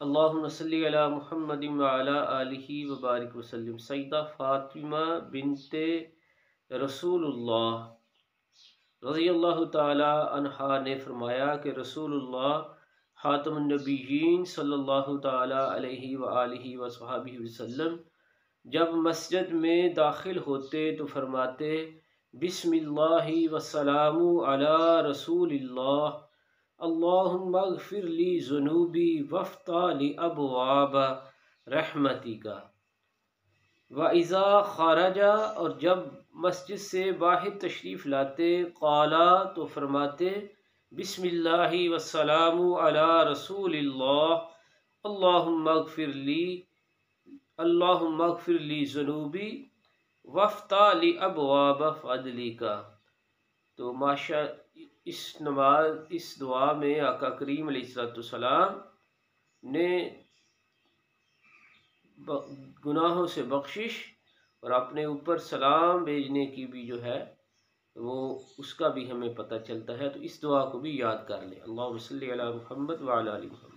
اللہم صلی علی محمد وعلی آلہ وبارک وسلم۔ سیدہ فاطمہ بنت رسول اللہ رضی اللہ تعالی عنہا نے فرمایا کہ رسول اللہ خاتم النبیین صلی اللہ تعالی علیہ وآلہ وصحبہ وسلم جب مسجد میں داخل ہوتے تو فرماتے بسم اللہ والسلام علی رسول اللہ، اللہم اغفر لی ذنوبی وافتح لی ابواب رحمتک۔ وَإِذَا خَرَجَ، اور جب مسجد سے باہر تشریف لاتے قالا تو فرماتے بسم اللہ والسلام علی رسول اللہ، اللہم اغفر لی ذنوبی وافتح لی ابواب فضلک۔ تو اس دعا میں آقا کریم علیہ السلام نے گناہوں سے بخشش اور اپنے اوپر سلام بھیجنے کی بھی جو ہے وہ اس کا بھی ہمیں پتہ چلتا ہے، تو اس دعا کو بھی یاد کر لیں۔ اللہم صلی علی محمد وعلی آلہ محمد۔